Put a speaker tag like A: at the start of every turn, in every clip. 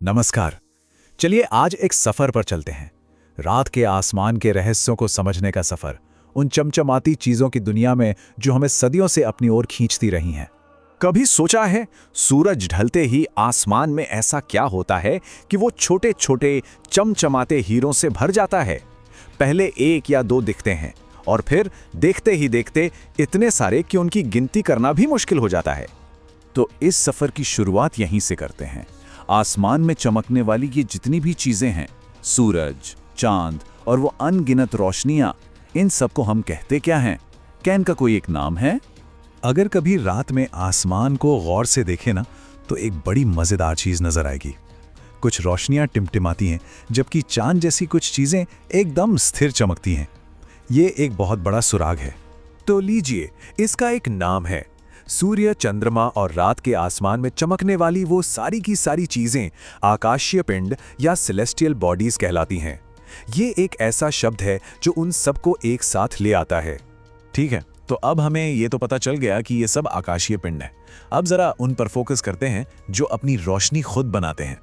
A: नमस्कार। चलिए आज एक सफर पर चलते हैं। रात के आसमान के रहस्यों को समझने का सफर, उन चमचमाती चीजों की दुनिया में जो हमें सदियों से अपनी ओर खींचती रही हैं।
B: कभी सोचा है सूरज ढलते ही आसमान में ऐसा क्या होता है कि वो छोटे छोटे चमचमाते हीरों से भर जाता है। पहले एक या दो दिखते हैं और फिर देखते ही देखते इतने सारे कि उनकी गिनती करना भी मुश्किल हो जाता है। तो इस सफर की शुरुआत यहीं से करते हैं। आसमान में चमकने वाली ये जितनी भी चीजें हैं, सूरज, चांद और वो अनगिनत रोशनियां, इन सबको हम कहते क्या हैं? क्या इनका कोई एक नाम है?
A: अगर कभी रात में आसमान को गौर से देखें ना, तो एक बड़ी मजेदार चीज नजर आएगी। कुछ रोशनियां टिमटिमाती हैं, जबकि चांद जैसी कुछ चीजें एकदम स्थिर चमकती हैं। ये एक बहुत बड़ा सुराग है।
C: तो लीजिए, इसका एक नाम है। सूर्य, चंद्रमा और रात के आसमान में चमकने वाली वो सारी की सारी चीजें आकाशीय पिंड या सेलेस्टियल बॉडीज कहलाती हैं। ये एक ऐसा शब्द है जो उन सबको एक साथ ले आता है।
B: ठीक है, तो अब हमें ये तो पता चल गया कि ये सब आकाशीय पिंड है। अब जरा उन पर फोकस करते हैं जो अपनी रोशनी खुद बनाते हैं।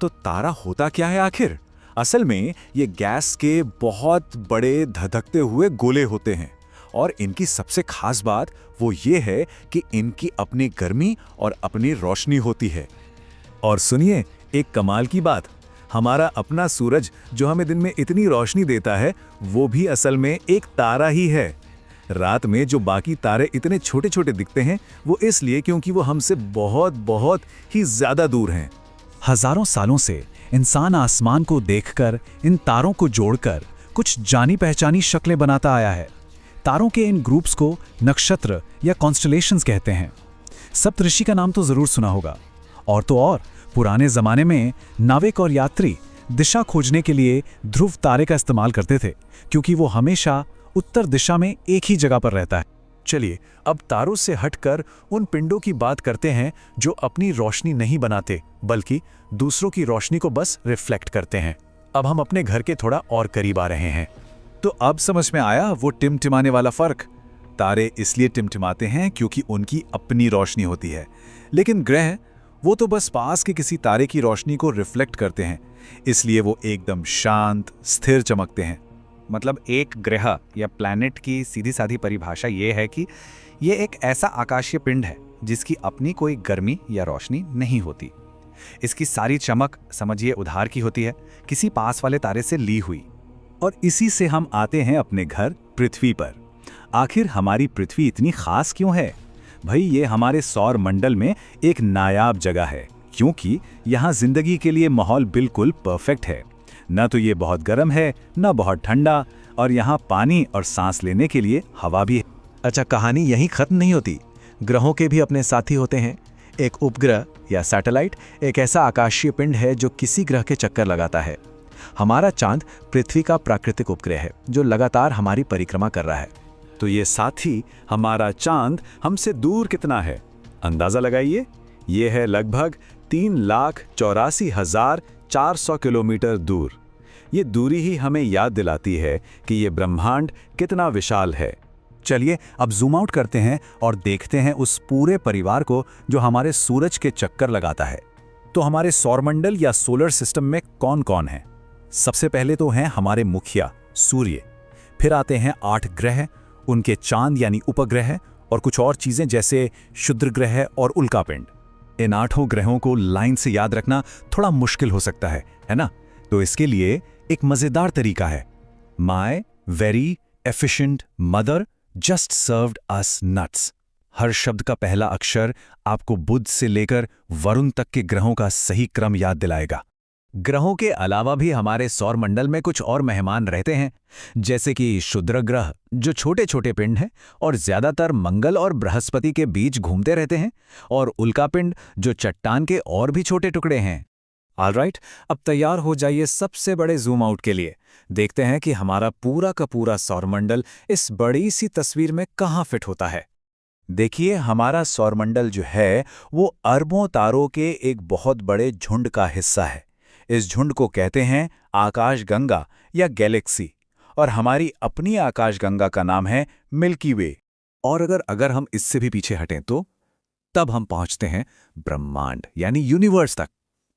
B: तो तारा होता क्या है आखिर? असल में ये गैस के बहुत बड़े धधकते हुए गोले होते हैं और इनकी सबसे खास बात वो ये है कि इनकी अपनी गर्मी और अपनी रोशनी होती है।
C: और सुनिए एक कमाल की बात, हमारा अपना सूरज जो हमें दिन में इतनी रोशनी देता है, वो भी असल में एक तारा ही है। रात में जो बाकी तारे इतने छोटे छोटे दिखते हैं, वो इसलिए क्योंकि वो हमसे बहुत बहुत ही ज्यादा दूर हैं।
A: हजारों सालों से इंसान आसमान को देखकर, इन तारों को जोड़कर कुछ जानी पहचानी शक्लें बनाता आया है। तारों के इन ग्रुप्स को नक्षत्र या कॉन्स्टलेशंस कहते हैं। सप्तऋषि का नाम तो जरूर सुना होगा। और तो और पुराने जमाने में नाविक और यात्री दिशा खोजने के लिए ध्रुव तारे का इस्तेमाल करते थे, क्योंकि वो हमेशा उत्तर दिशा में एक ही जगह पर रहता है।
C: चलिए अब तारों से हटकर उन पिंडों की बात करते हैं जो अपनी रोशनी नहीं बनाते, बल्कि दूसरों की रोशनी को बस रिफ्लेक्ट करते हैं। अब हम अपने घर के थोड़ा और करीब आ रहे हैं।
B: तो अब समझ में आया वो टिमटिमाने वाला फर्क। तारे इसलिए टिमटिमाते हैं क्योंकि उनकी अपनी रोशनी होती है, लेकिन ग्रह वो तो बस पास के किसी तारे की रोशनी को रिफ्लेक्ट करते हैं, इसलिए वो एकदम शांत स्थिर चमकते हैं।
D: मतलब एक ग्रह या प्लैनेट की सीधी साधी परिभाषा ये है कि ये एक ऐसा आकाशीय पिंड है जिसकी अपनी कोई गर्मी या रोशनी नहीं होती। इसकी सारी चमक समझिए उधार की होती है, किसी पास वाले तारे से ली हुई।
B: और इसी से हम आते हैं अपने घर पृथ्वी पर। आखिर हमारी पृथ्वी इतनी खास क्यों है? भाई ये हमारे सौर मंडल में एक नायाब जगह है, क्योंकि यहाँ जिंदगी के लिए माहौल बिल्कुल परफेक्ट है। न तो ये बहुत गर्म है, न बहुत ठंडा, और यहाँ पानी और सांस लेने के लिए हवा भी है।
C: अच्छा, कहानी यहीं खत्म नहीं होती। ग्रहों के भी अपने साथी होते हैं। एक उपग्रह या सैटेलाइट एक ऐसा आकाशीय पिंड है जो किसी ग्रह के चक्कर लगाता है। हमारा चांद पृथ्वी का प्राकृतिक उपग्रह है जो लगातार हमारी परिक्रमा कर रहा है।
B: तो ये साथी हमारा चांद हमसे दूर कितना है? अंदाजा लगाइए। ये है लगभग 3,84,400 किलोमीटर दूर। ये दूरी ही हमें याद दिलाती है कि ये ब्रह्मांड कितना विशाल है।
A: चलिए अब जूम आउट करते हैं और देखते हैं उस पूरे परिवार को जो हमारे सूरज के चक्कर लगाता है। तो हमारे सौरमंडल या सोलर सिस्टम में कौन कौन है? सबसे पहले तो हैं हमारे मुखिया सूर्य, फिर आते हैं 8 ग्रह, उनके चांद यानी उपग्रह, और कुछ और चीजें जैसे क्षुद्र ग्रह और उल्कापिंड। इन 8 ग्रहों को लाइन से याद रखना थोड़ा मुश्किल हो सकता है ना? तो इसके लिए एक मजेदार तरीका है। My very efficient mother just served us nuts. हर शब्द का पहला अक्षर आपको बुध से लेकर वरुण तक के ग्रहों का सही क्रम याद दिलाएगा।
C: ग्रहों के अलावा भी हमारे सौरमंडल में कुछ और मेहमान रहते हैं, जैसे कि क्षुद्र ग्रह जो छोटे छोटे पिंड हैं और ज्यादातर मंगल और बृहस्पति के बीच घूमते रहते हैं, और उल्कापिंड जो चट्टान के और भी छोटे टुकड़े हैं।
D: ऑलराइट, अब तैयार हो जाइए सबसे बड़े जूम आउट के लिए। देखते हैं कि हमारा पूरा का पूरा सौरमंडल इस बड़ी सी तस्वीर में कहाँ फिट होता है।
B: देखिए, हमारा सौरमंडल जो है वो अरबों तारों के एक बहुत बड़े झुंड का हिस्सा है। इस झुंड को कहते हैं आकाशगंगा या गैलेक्सी, और हमारी अपनी आकाशगंगा का नाम है मिल्की वे।
C: और अगर हम इससे भी पीछे हटें तो तब हम पहुंचते हैं ब्रह्मांड यानी यूनिवर्स तक।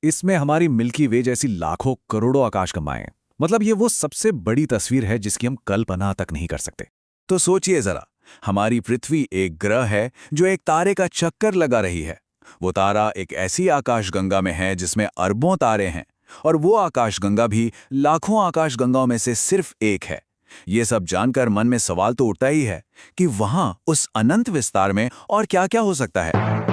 B: इसमें हमारी मिल्की वे जैसी लाखों करोड़ों आकाशगंगाएं हैं। मतलब ये वो सबसे बड़ी तस्वीर है जिसकी हम कल्पना तक नहीं कर सकते।
A: तो सोचिए जरा, हमारी पृथ्वी एक ग्रह है जो एक तारे का चक्कर लगा रही है। वो तारा एक ऐसी आकाशगंगा में है जिसमें अरबों तारे हैं, और वो आकाशगंगा भी लाखों आकाशगंगाओं में से सिर्फ एक है। ये सब जानकर मन में सवाल तो उठता ही है कि वहां उस अनंत विस्तार में और क्या-क्या हो सकता है।